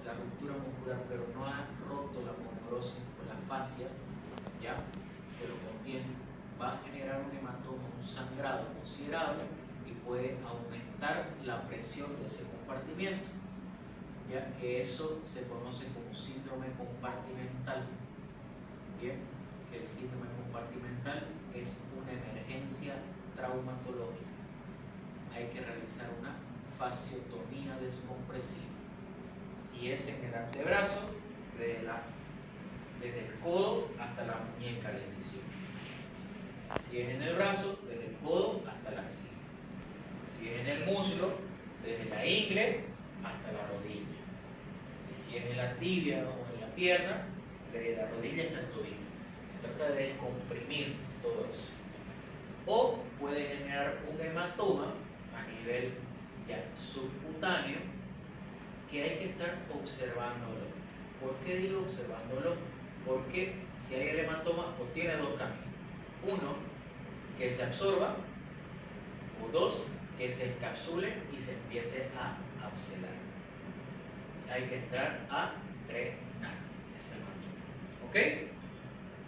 la ruptura muscular, pero no ha roto la aponeurosis o la fascia, ¿ya? Que lo contiene, va a generar un hematoma, un sangrado considerable y puede aumentar la presión de ese compartimiento, ya que eso se conoce como síndrome compartimental. Bien, que el síndrome compartimental es una emergencia traumatológica. Hay que realizar una fasciotomía descompresiva. Si es en el antebrazo, desde el codo hasta la muñeca la incisión. Si es en el brazo, desde el codo hasta la axila. Si es en el muslo, desde la ingle hasta la rodilla. Y si es en la tibia o en la pierna, desde la rodilla hasta el tobillo. Se trata de descomprimir todo eso. O puede generar un hematoma a nivel ya subcutáneo que hay que estar observándolo. ¿Por qué digo observándolo? Porque si hay el hematoma, o tiene dos caminos. Uno, que se absorba, o dos, que se encapsule y se empiece a abscelar. Hay que entrar a drenar ese hematoma. ¿Ok?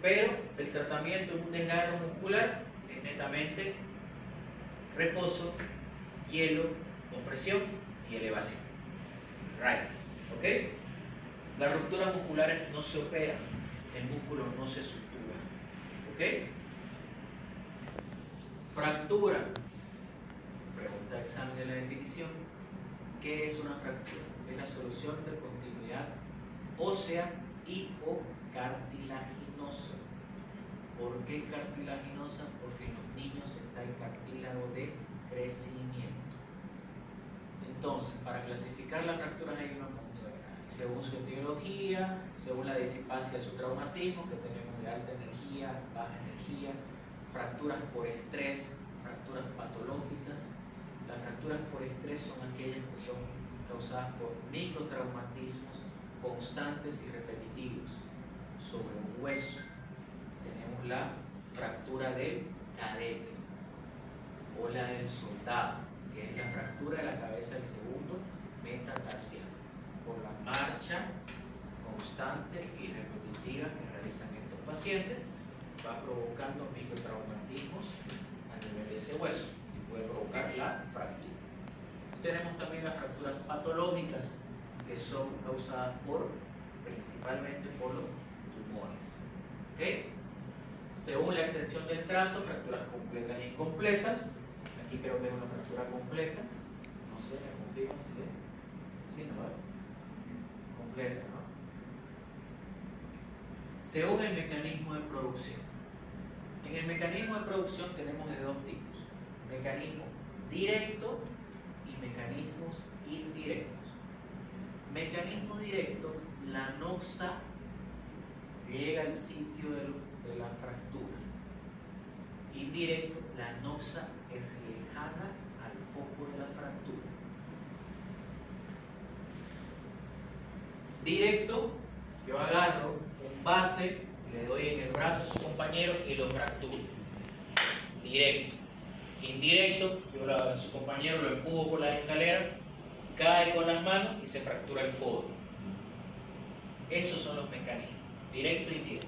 Pero el tratamiento en un desgarro muscular es netamente reposo, hielo, compresión y elevación. RICE. ¿Ok? Las rupturas musculares no se operan, el músculo no se sutura. ¿Ok? Fractura. Pregunta de examen de la definición. ¿Qué es una fractura? Es la solución de continuidad ósea y o cartilaginosa. ¿Por qué cartilaginosa? Porque en los niños está el cartílago de crecimiento. Entonces, para clasificar las fracturas hay unos puntos de grado, según su etiología, según la disipacia de su traumatismo, que tenemos de alta energía, baja energía, fracturas por estrés, fracturas patológicas. Las fracturas por estrés son aquellas que son causadas por microtraumatismos constantes y repetitivos sobre un hueso. Tenemos la fractura del cadete o la del soldado, que es la fractura de la cabeza del segundo metatarsiano, por la marcha constante y repetitiva que realizan estos pacientes, va provocando microtraumatismos a nivel de ese hueso y puede provocar la fractura. Tenemos también las fracturas patológicas, que son causadas principalmente por los tumores. ¿Okay? Según la extensión del trazo, fracturas completas e incompletas. Aquí creo que es una fractura completa. No sé, me confirman si es. Sí, ¿no? Completa, ¿no? Según el mecanismo de producción. En el mecanismo de producción tenemos de dos tipos: mecanismo directo y mecanismos indirectos. Mecanismo directo, la noxa llega al sitio de la fractura. Indirecto, la noxa es lejana al foco de la fractura. Directo, yo agarro un bate, le doy en el brazo a su compañero y lo fracturo. Directo. Indirecto, yo a su compañero lo empujo por las escaleras, cae con las manos y se fractura el codo. Esos son los mecanismos, directo e indirecto.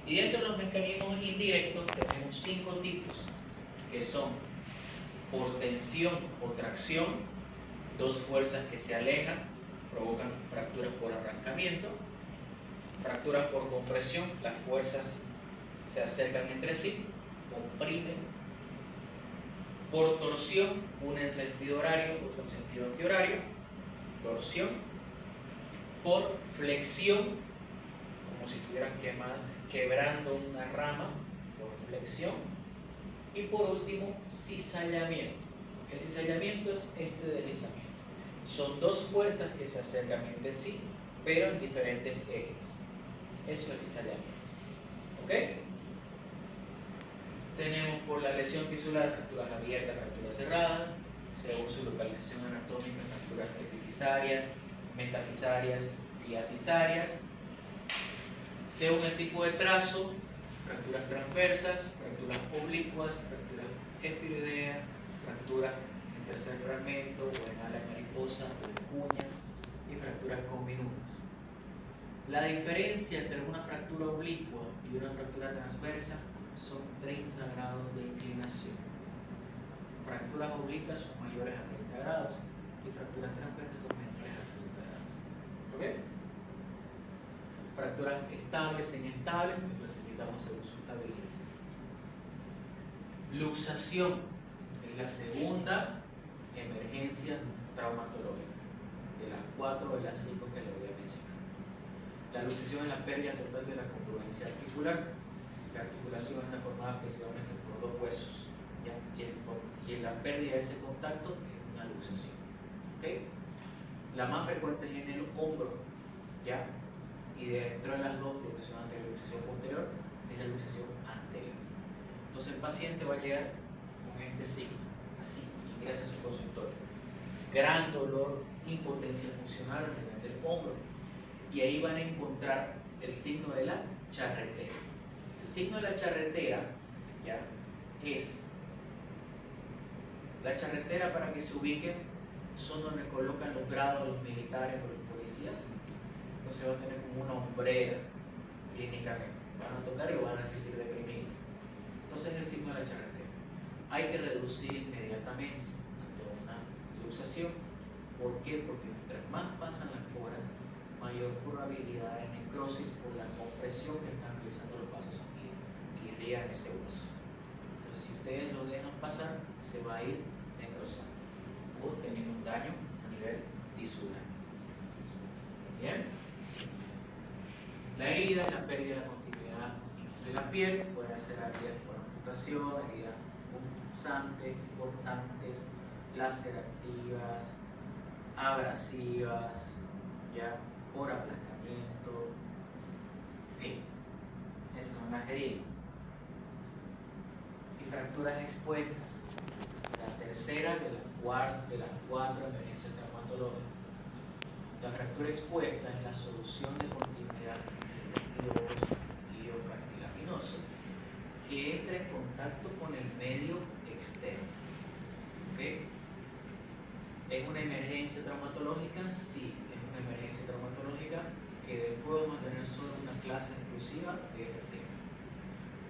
Y dentro de los mecanismos indirectos tenemos 5 tipos, que son por tensión o tracción, dos fuerzas que se alejan, provocan fracturas por arrancamiento. Fracturas por compresión, las fuerzas se acercan entre sí, comprimen. Por torsión, una en sentido horario, otra en sentido antihorario, torsión. Por flexión, como si estuvieran quebrando una rama, por flexión. Y por último, cizallamiento. El cizallamiento es este deslizamiento. Son dos fuerzas que se acercan entre sí, pero en diferentes ejes. Eso es el cizallamiento. ¿Ok? Tenemos por la lesión tisular fracturas abiertas, fracturas cerradas, según su localización anatómica, fracturas epifisarias, metafisarias y afisarias. Según el tipo de trazo, fracturas transversas, fracturas oblicuas, fracturas espiroideas, fracturas en tercer fragmento o en ala mariposa o en cuña, y fracturas conminutas. La diferencia entre una fractura oblicua y una fractura transversa son 30 grados de inclinación. Fracturas oblicuas son mayores a 30 grados y fracturas transversas son menores a 30 grados. ¿Ok? Fracturas estables e inestables, que clasificamos según su estabilidad. Luxación es la segunda emergencia traumatológica, de las 4 o de las 5 que le voy a mencionar. La luxación es la pérdida total de la congruencia articular. La articulación está formada principalmente por dos huesos, ¿ya? Y la pérdida de ese contacto es una luxación. ¿Okay? La más frecuente es en el hombro, ¿ya? Y dentro de las dos, luxación anterior y luxación posterior, es la luxación anterior. Entonces el paciente va a llegar con este signo, así, ingresa a su consultorio. Gran dolor, impotencia funcional a nivel del hombro. Y ahí van a encontrar el signo de la charretera. El signo de la charretera, ¿ya? Es la charretera, para que se ubiquen, son donde colocan los grados los militares o los policías. Entonces va a tener como una hombrera clínicamente. Van a tocar y lo van a sentir deprimido. Entonces es el signo de la charretera. Hay que reducir inmediatamente ante una luxación. ¿Por qué? Porque mientras más pasan las horas, mayor probabilidad de necrosis por la compresión que están realizando los vasos sanguíneos que irrían ese hueso. Entonces, si ustedes lo dejan pasar, se va a ir necrosando o teniendo un daño a nivel tisular. Bien. La herida es la pérdida de la continuidad de la piel, puede ser heridas por amputación, heridas punzantes, cortantes, laceractivas, abrasivas, ya, por aplastamiento, en fin, esas son las heridas. Y fracturas expuestas, la tercera de las cuatro emergencias traumatológicas. La fractura expuesta es la solución de continuidad del tejido iocartilaginoso que entra en contacto con el medio externo. ¿Okay? ¿Es una emergencia traumatológica? Sí, es una emergencia traumatológica que después vamos a tener solo una clase exclusiva de este tema.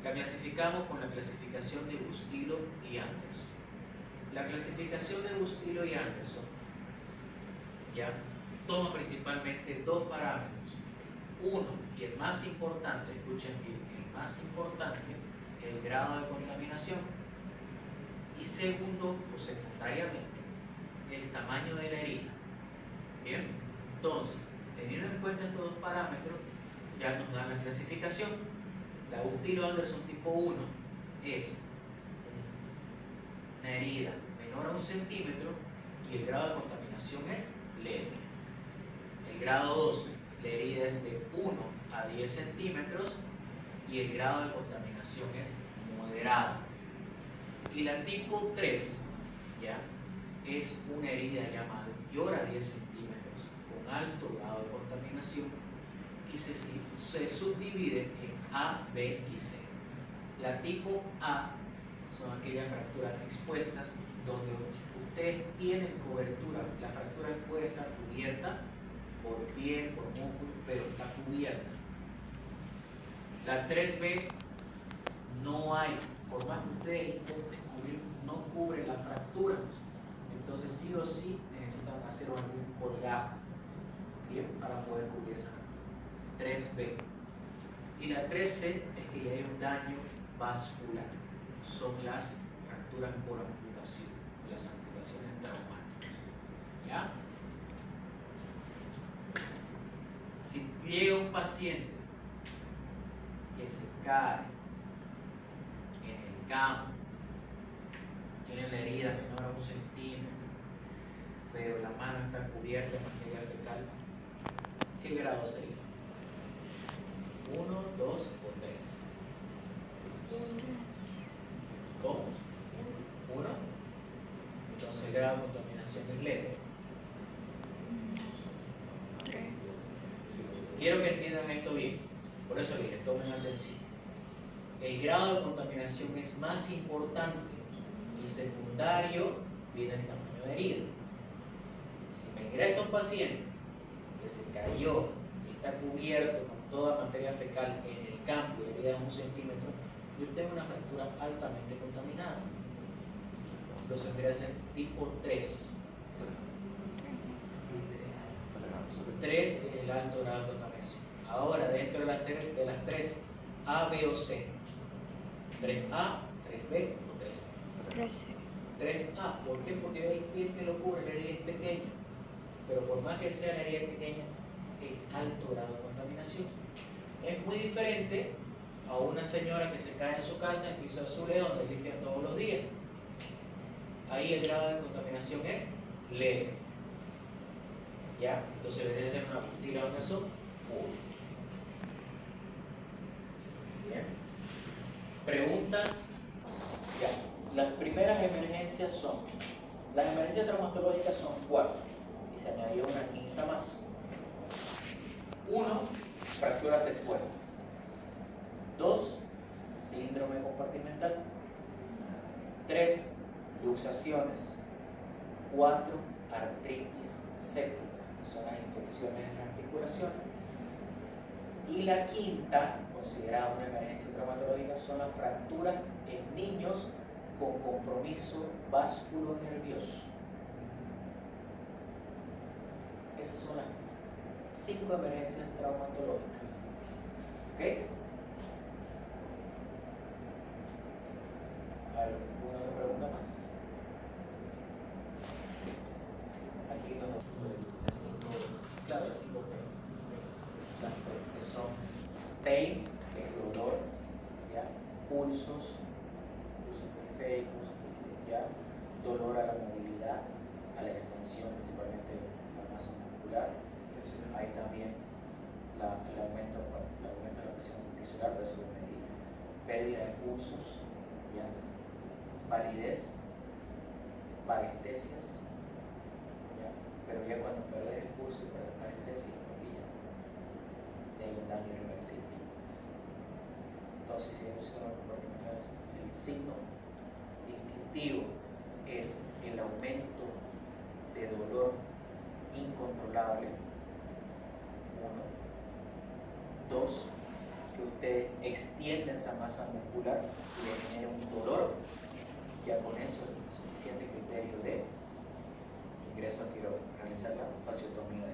La clasificamos con la clasificación de Bustilo y Anderson. La clasificación de Bustilo y Anderson, ¿ya?, toma principalmente dos parámetros. Uno, y el más importante, escuchen bien, el más importante, el grado de contaminación. Y segundo, o secundariamente, el tamaño de la herida. Bien, entonces, teniendo en cuenta estos dos parámetros, ya nos dan la clasificación. La Bustilo Anderson tipo 1 es una herida menor a 1 centímetro y el grado de contaminación es leve. El grado 2, la herida es de 1 a 10 centímetros y el grado de contaminación es moderado. Y la tipo 3, ¿ya?, es una herida ya mayor a 10 centímetros con alto grado de contaminación y se subdivide en A, B y C. La tipo A son aquellas fracturas expuestas donde ustedes tienen cobertura. La fractura puede estar cubierta por piel, por músculo, pero está cubierta. La 3B no hay, por más que ustedes intenten cubrir, no cubre la fractura. Entonces sí o sí necesitan hacer algún colgajo, bien, para poder cubrir esa fractura. 3B. Y la 3C es que ya hay un daño vascular. Son las fracturas por amputación, las amputaciones traumáticas. ¿Ya? Si llega un paciente que se cae en el campo, tiene la herida menor a 1 centímetro, pero la mano está cubierta de material fecal, ¿qué grado sería? 1, 2 o 3. ¿Cómo? 1. Entonces el grado de contaminación es leve. Quiero que entiendan esto bien. Por eso les dije, tomen atención. El grado de contaminación es más importante y secundario viene el tamaño de herida. Si me ingresa un paciente que se cayó y está cubierto con toda materia fecal en el campo y herida de 1 centímetro, yo tengo una fractura altamente contaminada. Entonces vendría a ser tipo 3. 3 es el alto grado de contaminación. Ahora, dentro de las 3, A, B o C. 3A, 3B o 3. 3A. ¿Por qué? Porque hay piel que lo cubre, la herida es pequeña. Pero por más que sea la herida pequeña, es alto grado de contaminación. Es muy diferente a una señora que se cae en su casa en piso de azulejo donde limpian todos los días. Ahí el grado de contaminación es leve. ¿Ya? Entonces debería ser una tira de sol 1. Bien. Preguntas. Ya. Las primeras emergencias son, las emergencias traumatológicas son 4 y se añadió una quinta más. 1, fracturas expuestas. 2, síndrome compartimental. 3, luxaciones. 4, artritis séptica, que son las infecciones en las articulaciones. Y la quinta, considerada una emergencia traumatológica, son las fracturas en niños con compromiso vasculonervioso. Esas son las 5 emergencias traumatológicas. ¿Ok? ¿Alguna otra pregunta más? Aquí los las 5, claro, las 5 que son pain, que es dolor, ¿ya? Pulsos periféricos, ¿ya? Dolor a la movilidad, a la extensión, principalmente la masa muscular. Hay también el aumento de la presión tisular, por eso lo medí. Pérdida de pulsos, ¿ya? Palidez, parestesias, ¿ya? Pero ya cuando perdes el pulso y perdes parestesia, hay un daño irreversible. Entonces, si vemos el signo distintivo es el aumento de dolor incontrolable. 1. 2, que usted extiende esa masa muscular y le genera un dolor. Ya con eso es suficiente criterio de ingreso a quirófano, realizar la fasciotomía de